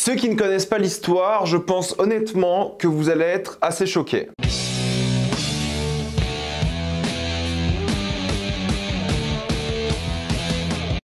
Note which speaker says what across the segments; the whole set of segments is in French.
Speaker 1: Ceux qui ne connaissent pas l'histoire, je pense honnêtement que vous allez être assez choqués.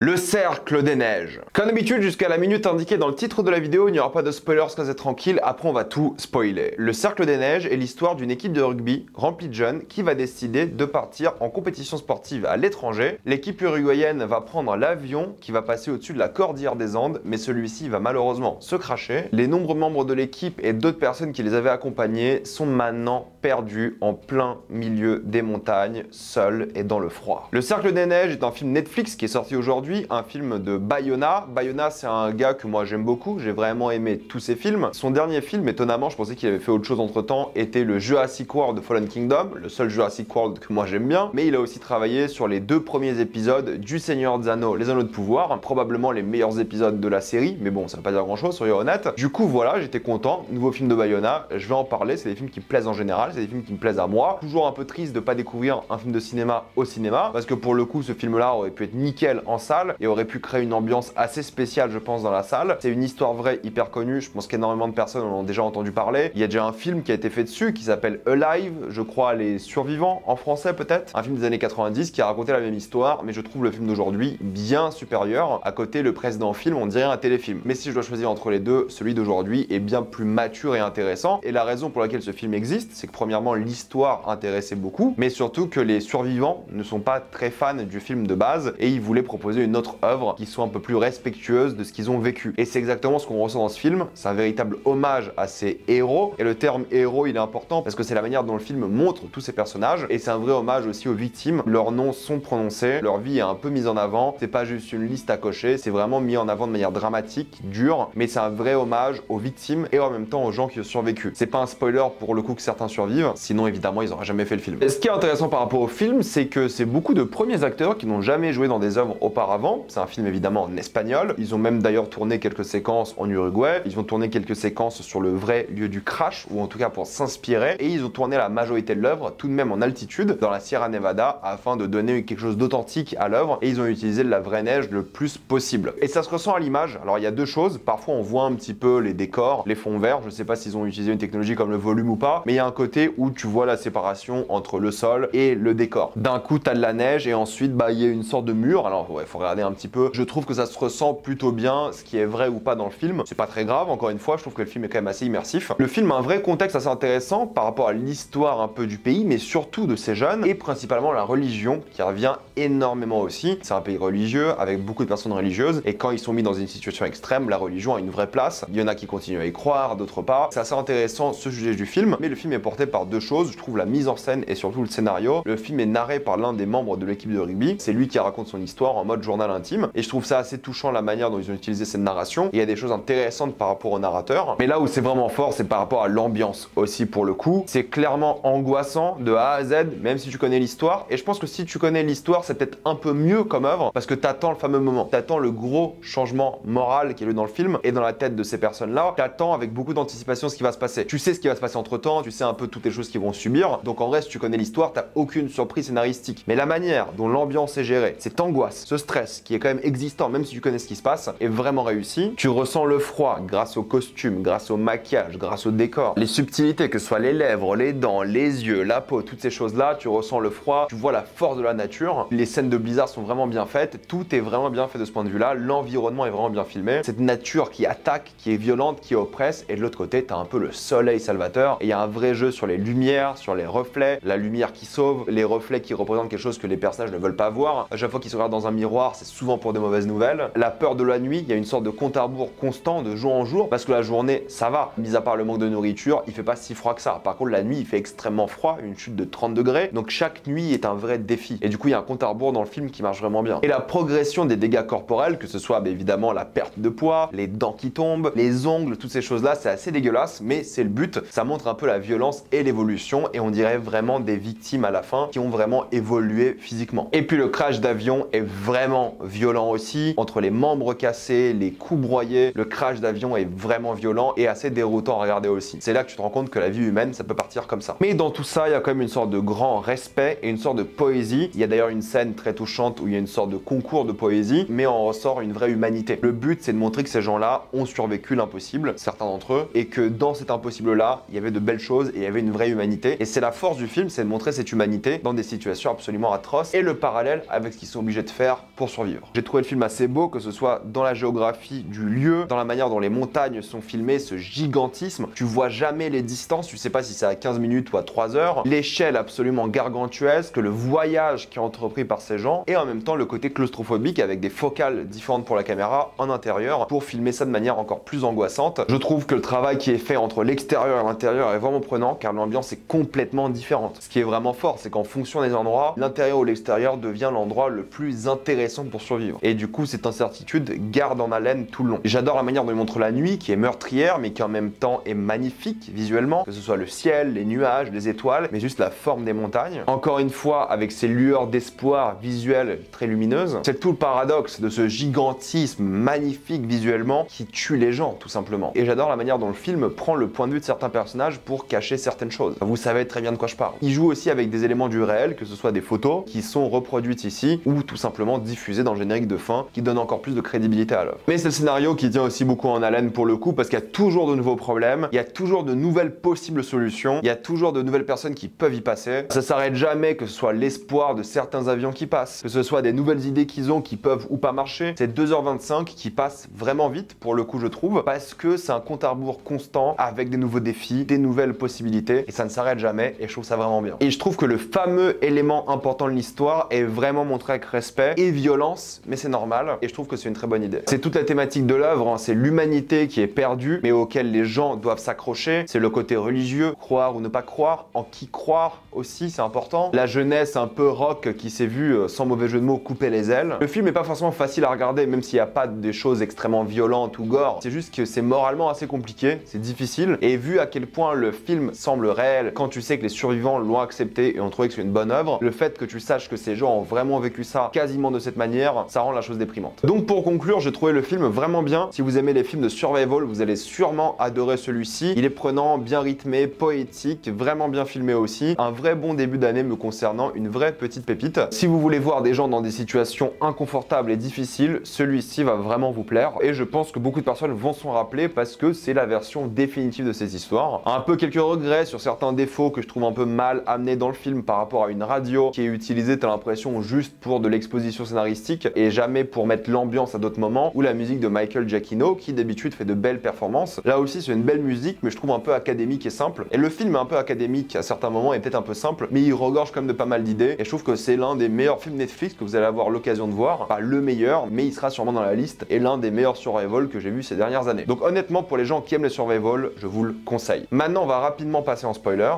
Speaker 1: Le Cercle des Neiges. Comme d'habitude, jusqu'à la minute indiquée dans le titre de la vidéo, il n'y aura pas de spoilers, soyez tranquille, après on va tout spoiler. Le Cercle des Neiges est l'histoire d'une équipe de rugby remplie de jeunes qui va décider de partir en compétition sportive à l'étranger. L'équipe uruguayenne va prendre l'avion qui va passer au-dessus de la cordillère des Andes, mais celui-ci va malheureusement se cracher. Les nombreux membres de l'équipe et d'autres personnes qui les avaient accompagnés sont maintenant perdus en plein milieu des montagnes, seuls et dans le froid. Le Cercle des Neiges est un film Netflix qui est sorti aujourd'hui, un film de Bayona. Bayona, c'est un gars que moi j'aime beaucoup, j'ai vraiment aimé tous ses films. Son dernier film, étonnamment, je pensais qu'il avait fait autre chose entre temps, était le Jurassic World de Fallen Kingdom, le seul Jurassic World que moi j'aime bien, mais il a aussi travaillé sur les 2 premiers épisodes du Seigneur des Anneaux, les Anneaux de Pouvoir, probablement les meilleurs épisodes de la série, mais bon, ça veut pas dire grand chose, soyons honnêtes. Du coup, voilà, j'étais content, nouveau film de Bayona, je vais en parler, c'est des films qui me plaisent en général, c'est des films qui me plaisent à moi. Toujours un peu triste de pas découvrir un film de cinéma au cinéma, parce que pour le coup, ce film-là aurait pu être nickel en salle, et aurait pu créer une ambiance assez spéciale, je pense, dans la salle. C'est une histoire vraie, hyper connue, je pense qu'énormément de personnes en ont déjà entendu parler. Il y a déjà un film qui a été fait dessus, qui s'appelle Alive, je crois, Les Survivants, en français peut-être. Un film des années 90 qui a raconté la même histoire, mais je trouve le film d'aujourd'hui bien supérieur. À côté, le précédent film, on dirait un téléfilm. Mais si je dois choisir entre les deux, celui d'aujourd'hui est bien plus mature et intéressant. Et la raison pour laquelle ce film existe, c'est que premièrement, l'histoire intéressait beaucoup, mais surtout que les survivants ne sont pas très fans du film de base, et ils voulaient proposer une autre œuvre qui soit un peu plus respectueuse de ce qu'ils ont vécu. Et c'est exactement ce qu'on ressent dans ce film, c'est un véritable hommage à ces héros, et le terme héros il est important parce que c'est la manière dont le film montre tous ces personnages, et c'est un vrai hommage aussi aux victimes, leurs noms sont prononcés, leur vie est un peu mise en avant, c'est pas juste une liste à cocher, c'est vraiment mis en avant de manière dramatique, dure, mais c'est un vrai hommage aux victimes et en même temps aux gens qui ont survécu. C'est pas un spoiler pour le coup que certains survivent, sinon évidemment ils auraient jamais fait le film. Et ce qui est intéressant par rapport au film, c'est que c'est beaucoup de premiers acteurs qui n'ont jamais joué dans des œuvres auparavant. C'est un film évidemment en espagnol. Ils ont même d'ailleurs tourné quelques séquences en Uruguay. Ils ont tourné quelques séquences sur le vrai lieu du crash, ou en tout cas pour s'inspirer. Et ils ont tourné la majorité de l'œuvre tout de même en altitude, dans la Sierra Nevada, afin de donner quelque chose d'authentique à l'œuvre. Et ils ont utilisé de la vraie neige le plus possible. Et ça se ressent à l'image. Alors il y a deux choses. Parfois on voit un petit peu les décors, les fonds verts. Je sais pas s'ils ont utilisé une technologie comme le volume ou pas, mais il y a un côté où tu vois la séparation entre le sol et le décor. D'un coup t'as de la neige et ensuite bah il y a une sorte de mur. Alors ouais, faut regarder un petit peu. Je trouve que ça se ressent plutôt bien, ce qui est vrai ou pas dans le film. C'est pas très grave, encore une fois, je trouve que le film est quand même assez immersif. Le film a un vrai contexte assez intéressant par rapport à l'histoire un peu du pays, mais surtout de ces jeunes, et principalement la religion qui revient énormément aussi. C'est un pays religieux avec beaucoup de personnes religieuses, et quand ils sont mis dans une situation extrême, la religion a une vraie place. Il y en a qui continuent à y croire, d'autres pas. C'est assez intéressant ce sujet du film, mais le film est porté par deux choses. Je trouve la mise en scène et surtout le scénario. Le film est narré par l'un des membres de l'équipe de rugby. C'est lui qui raconte son histoire en mode journal intime, et je trouve ça assez touchant la manière dont ils ont utilisé cette narration. Et il y a des choses intéressantes par rapport au narrateur, mais là où c'est vraiment fort, c'est par rapport à l'ambiance aussi pour le coup. C'est clairement angoissant de A à Z, même si tu connais l'histoire, et je pense que si tu connais l'histoire, c'est peut-être un peu mieux comme œuvre, parce que t'attends le fameux moment, t'attends le gros changement moral qui est dans le film, et dans la tête de ces personnes-là, t'attends avec beaucoup d'anticipation ce qui va se passer. Tu sais ce qui va se passer entre temps, tu sais un peu toutes les choses qu'ils vont subir, donc en vrai si tu connais l'histoire, t'as aucune surprise scénaristique. Mais la manière dont l'ambiance est gérée, cette angoisse, ce stress qui est quand même existant, même si tu connais ce qui se passe, est vraiment réussi. Tu ressens le froid grâce au costume, grâce au maquillage, grâce au décor, les subtilités, que ce soit les lèvres, les dents, les yeux, la peau, toutes ces choses-là, tu ressens le froid, tu vois la force de la nature. Les scènes de blizzard sont vraiment bien faites, tout est vraiment bien fait de ce point de vue-là, l'environnement est vraiment bien filmé. Cette nature qui attaque, qui est violente, qui oppresse, et de l'autre côté, t'as un peu le soleil salvateur, et il y a un vrai jeu sur les lumières, sur les reflets, la lumière qui sauve, les reflets qui représentent quelque chose que les personnages ne veulent pas voir. À chaque fois qu'ils se regardent dans un miroir, c'est souvent pour des mauvaises nouvelles. La peur de la nuit, il y a une sorte de compte à rebours constant de jour en jour, parce que la journée, ça va. Mis à part le manque de nourriture, il fait pas si froid que ça. Par contre, la nuit, il fait extrêmement froid, une chute de 30 degrés. Donc chaque nuit est un vrai défi. Et du coup, il y a un compte à rebours dans le film qui marche vraiment bien. Et la progression des dégâts corporels, que ce soit évidemment la perte de poids, les dents qui tombent, les ongles, toutes ces choses-là, c'est assez dégueulasse, mais c'est le but. Ça montre un peu la violence et l'évolution, et on dirait vraiment des victimes à la fin qui ont vraiment évolué physiquement. Et puis le crash d'avion est vraiment violent aussi, entre les membres cassés, les coups broyés, le crash d'avion est vraiment violent et assez déroutant à regarder aussi. C'est là que tu te rends compte que la vie humaine, ça peut partir comme ça. Mais dans tout ça, il y a quand même une sorte de grand respect et une sorte de poésie. Il y a d'ailleurs une scène très touchante où il y a une sorte de concours de poésie, mais on ressort une vraie humanité. Le but, c'est de montrer que ces gens-là ont survécu l'impossible, certains d'entre eux, et que dans cet impossible-là, il y avait de belles choses et il y avait une vraie humanité. Et c'est la force du film, c'est de montrer cette humanité dans des situations absolument atroces et le parallèle avec ce qu'ils sont obligés de faire pour survivre. J'ai trouvé le film assez beau, que ce soit dans la géographie du lieu, dans la manière dont les montagnes sont filmées, ce gigantisme. Tu vois jamais les distances, tu sais pas si c'est à 15 minutes ou à 3 heures. L'échelle absolument gargantuesque, le voyage qui est entrepris par ces gens, et en même temps le côté claustrophobique avec des focales différentes pour la caméra en intérieur pour filmer ça de manière encore plus angoissante. Je trouve que le travail qui est fait entre l'extérieur et l'intérieur est vraiment prenant car l'ambiance est complètement différente. Ce qui est vraiment fort, c'est qu'en fonction des endroits, l'intérieur ou l'extérieur devient l'endroit le plus intéressant pour survivre. Et du coup, cette incertitude garde en haleine tout le long. J'adore la manière dont il montre la nuit qui est meurtrière mais qui en même temps est magnifique visuellement, que ce soit le ciel, les nuages, les étoiles, mais juste la forme des montagnes. Encore une fois, avec ces lueurs d'espoir visuelles très lumineuses, c'est tout le paradoxe de ce gigantisme magnifique visuellement qui tue les gens tout simplement. Et j'adore la manière dont le film prend le point de vue de certains personnages pour cacher certaines choses. Vous savez très bien de quoi je parle. Il joue aussi avec des éléments du réel, que ce soit des photos qui sont reproduites ici ou tout simplement diffusées dans le générique de fin qui donne encore plus de crédibilité à l'œuvre. Mais c'est le scénario qui tient aussi beaucoup en haleine pour le coup parce qu'il y a toujours de nouveaux problèmes, il y a toujours de nouvelles possibles solutions, il y a toujours de nouvelles personnes qui peuvent y passer. Ça s'arrête jamais, que ce soit l'espoir de certains avions qui passent, que ce soit des nouvelles idées qu'ils ont qui peuvent ou pas marcher. C'est 2h25 qui passe vraiment vite pour le coup je trouve parce que c'est un compte à rebours constant avec des nouveaux défis, des nouvelles possibilités et ça ne s'arrête jamais et je trouve ça vraiment bien. Et je trouve que le fameux élément important de l'histoire est vraiment montré avec respect et violence, mais c'est normal et je trouve que c'est une très bonne idée. C'est toute la thématique de l'œuvre, hein, c'est l'humanité qui est perdue mais auquel les gens doivent s'accrocher, c'est le côté religieux, croire ou ne pas croire, en qui croire aussi c'est important, la jeunesse un peu rock qui s'est vue, sans mauvais jeu de mots, couper les ailes. Le film n'est pas forcément facile à regarder même s'il n'y a pas des choses extrêmement violentes ou gore, c'est juste que c'est moralement assez compliqué, c'est difficile et vu à quel point le film semble réel quand tu sais que les survivants l'ont accepté et ont trouvé que c'est une bonne œuvre, le fait que tu saches que ces gens ont vraiment vécu ça quasiment de cette manière, ça rend la chose déprimante. Donc pour conclure, j'ai trouvé le film vraiment bien. Si vous aimez les films de survival, vous allez sûrement adorer celui-ci. Il est prenant, bien rythmé, poétique, vraiment bien filmé aussi. Un vrai bon début d'année me concernant, une vraie petite pépite. Si vous voulez voir des gens dans des situations inconfortables et difficiles, celui-ci va vraiment vous plaire et je pense que beaucoup de personnes vont s'en rappeler parce que c'est la version définitive de ces histoires. Un peu quelques regrets sur certains défauts que je trouve un peu mal amenés dans le film par rapport à une radio qui est utilisée, t'as l'impression, juste pour de l'exposition scénaristique et jamais pour mettre l'ambiance à d'autres moments, ou la musique de Michael Giacchino qui d'habitude fait de belles performances. Là aussi c'est une belle musique mais je trouve un peu académique et simple et le film est un peu académique à certains moments et peut-être un peu simple mais il regorge quand même de pas mal d'idées et je trouve que c'est l'un des meilleurs films Netflix que vous allez avoir l'occasion de voir, pas le meilleur mais il sera sûrement dans la liste et l'un des meilleurs survival que j'ai vu ces dernières années. Donc honnêtement pour les gens qui aiment les survival, je vous le conseille. Maintenant on va rapidement passer en spoiler.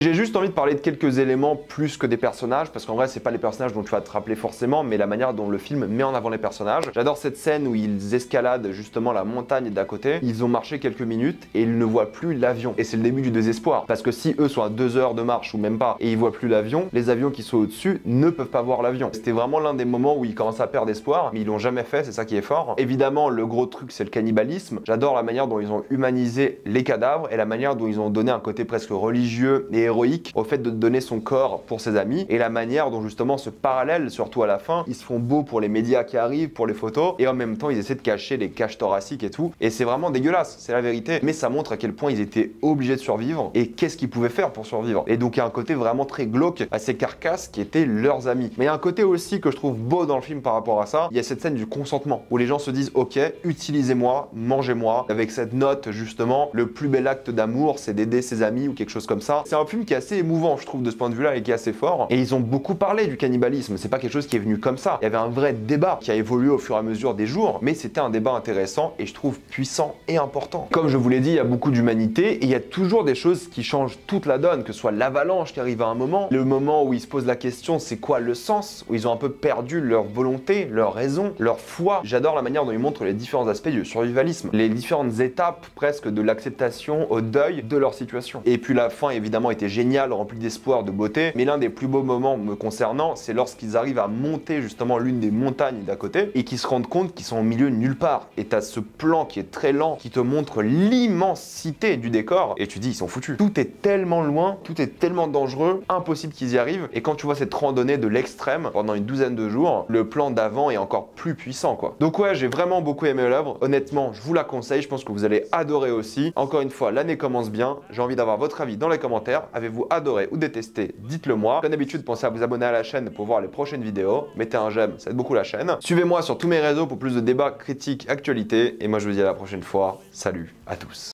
Speaker 1: J'ai juste envie de parler de quelques éléments plus que des personnages, parce qu'en vrai c'est pas les personnages dont tu vas te rappeler forcément, mais la manière dont le film met en avant les personnages. J'adore cette scène où ils escaladent justement la montagne d'à côté, ils ont marché quelques minutes et ils ne voient plus l'avion. Et c'est le début du désespoir, parce que si eux sont à 2 heures de marche ou même pas, et ils voient plus l'avion, les avions qui sont au-dessus ne peuvent pas voir l'avion. C'était vraiment l'un des moments où ils commencent à perdre espoir, mais ils l'ont jamais fait, c'est ça qui est fort. Évidemment le gros truc c'est le cannibalisme, j'adore la manière dont ils ont humanisé les cadavres et la manière dont ils ont donné un côté presque religieux et héroïque au fait de donner son corps pour ses amis et la manière dont justement ce parallèle, surtout à la fin, ils se font beaux pour les médias qui arrivent, pour les photos et en même temps ils essaient de cacher les caches thoraciques et tout et c'est vraiment dégueulasse, c'est la vérité, mais ça montre à quel point ils étaient obligés de survivre et qu'est-ce qu'ils pouvaient faire pour survivre. Et donc il y a un côté vraiment très glauque à ces carcasses qui étaient leurs amis. Mais il y a un côté aussi que je trouve beau dans le film par rapport à ça, il y a cette scène du consentement où les gens se disent ok, utilisez-moi, mangez-moi, avec cette note justement, le plus bel acte d'amour c'est d'aider ses amis ou quelque chose comme ça. C'est un film qui est assez émouvant je trouve de ce point de vue là et qui est assez fort et ils ont beaucoup parlé du cannibalisme, c'est pas quelque chose qui est venu comme ça, il y avait un vrai débat qui a évolué au fur et à mesure des jours mais c'était un débat intéressant et je trouve puissant et important. Comme je vous l'ai dit, il y a beaucoup d'humanité et il y a toujours des choses qui changent toute la donne, que ce soit l'avalanche qui arrive à un moment, le moment où ils se posent la question c'est quoi le sens, où ils ont un peu perdu leur volonté, leur raison, leur foi. J'adore la manière dont ils montrent les différents aspects du survivalisme, les différentes étapes presque de l'acceptation au deuil de leur situation. Et puis la fin évidemment était est génial, rempli d'espoir, de beauté, mais l'un des plus beaux moments me concernant, c'est lorsqu'ils arrivent à monter justement l'une des montagnes d'à côté et qu'ils se rendent compte qu'ils sont au milieu de nulle part. Et t'as ce plan qui est très lent, qui te montre l'immensité du décor, et tu dis ils sont foutus. Tout est tellement loin, tout est tellement dangereux, impossible qu'ils y arrivent, et quand tu vois cette randonnée de l'extrême pendant une douzaine de jours, le plan d'avant est encore plus puissant quoi. Donc ouais, j'ai vraiment beaucoup aimé l'œuvre, honnêtement je vous la conseille, je pense que vous allez adorer aussi. Encore une fois, l'année commence bien, j'ai envie d'avoir votre avis dans les commentaires. Avez-vous adoré ou détesté? Dites-le moi. Comme d'habitude, pensez à vous abonner à la chaîne pour voir les prochaines vidéos. Mettez un j'aime, ça aide beaucoup la chaîne. Suivez-moi sur tous mes réseaux pour plus de débats, critiques, actualités. Et moi je vous dis à la prochaine fois. Salut à tous.